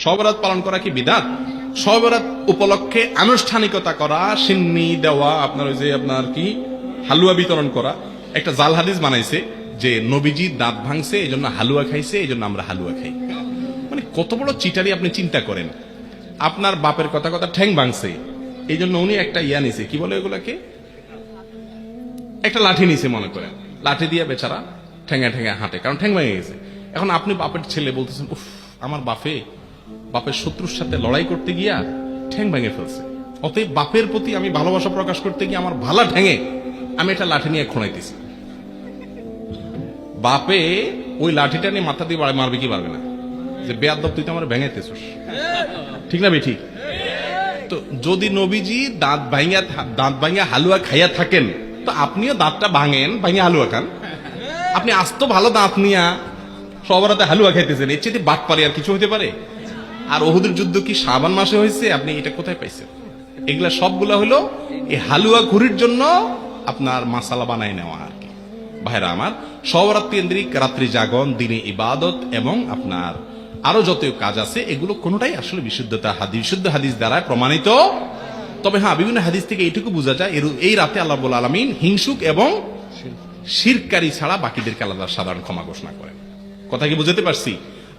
শবে বরাত পালন করা কি বিদআত? শবে বরাত উপলক্ষে আনুষ্ঠানিকতা করা, সিন্নি দেওয়া, আপনার ওই যে আপনার কি হালুয়া বিতরণ করা, একটা জাল হাদিস বানাইছে যে নবীজি দাঁত ভাঙছে এই জন্য হালুয়া খাইছে, এই জন্য আমরা হালুয়া খাই। মানে কত বড় চিটারি আপনি চিন্তা করেন। আপনার বাপের কথা কথা ঠ্যাং ভাঙছে এই জন্য উনি একটা ইয়া নিছে, কি বলে এগুলাকে, একটা লাঠি নিছে মনে করেন, লাঠি দিয়ে বেচারা ঠেঙ্গা ঠেঙ্গা হাঁটে, কারণ ঠ্যাং ভেঙে গেছে। এখন আপনি বাপের ছেলে বলতেছেন, উফ আমার বাপের শত্রুর সাথে লড়াই করতে গিয়া ঠ্যাং ভেঙে ফেলছে, অতএব বাপের প্রতি আমি ভালোবাসা প্রকাশ করতে গিয়ে আমার ভালা ঠ্যাঙে আমি একটা লাঠি নিয়ে খোঁড়াইতেছি। বাপে ওই লাঠিটা নিয়ে মাথা দিয়ে মারবে কি পারবে না, যে বেয়াদব তুই তো আমার ভেঙাইতেছিস, ঠিক না বেঠিক? তো যদি নবীজি দাঁত ভাঙিয়া হালুয়া খাইয়া থাকেন, তো আপনিও দাঁতটা ভাঙেন, ভাঙিয়া হালুয়া খান। আপনি আস্ত ভালো দাঁত নিয়া সবরাতে হালুয়া খাইতেছেন, এর চেয়ে বাটপারি আর কিছু হতে পারে? আর ওহুদের যুদ্ধ কি শাবান মাসে হয়েছে? আপনি এটা কোথায় পাইছেন? এগুলা সবগুলা হলো এই হালুয়া ঘুরির জন্য আপনার মাসালা বানাই নেওয়া আর কি। ভাইরা আমার, সবরাত কেন্দ্রিক রাত্রি জাগরণ, দিনে ইবাদত এবং আপনার আরো যত কাজ আছে, এগুলো কোনোটাই আসলে বিশুদ্ধ হাদিস দ্বারা প্রমাণিত। তবে হ্যাঁ, বিভিন্ন হাদিস থেকে এইটুকু বোঝা যায় এই রাতে আল্লাহ রাব্বুল আলামিন হিংসুক এবং শিরকারী ছাড়া বাকিদেরকে আল্লাহ সাধারণ ক্ষমা ঘোষণা করেন। কথা কি বুঝতে পারছি?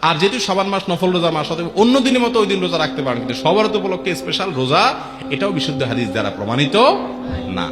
আর যেহেতু শাবান মাস নফল রোজা মাস, অতএব অন্য দিনের মতো ওই দিন রোজা রাখতে পারেন, কিন্তু সবরাত উপলক্ষে স্পেশাল রোজা, এটাও বিশুদ্ধ হাদিস দ্বারা প্রমাণিত না।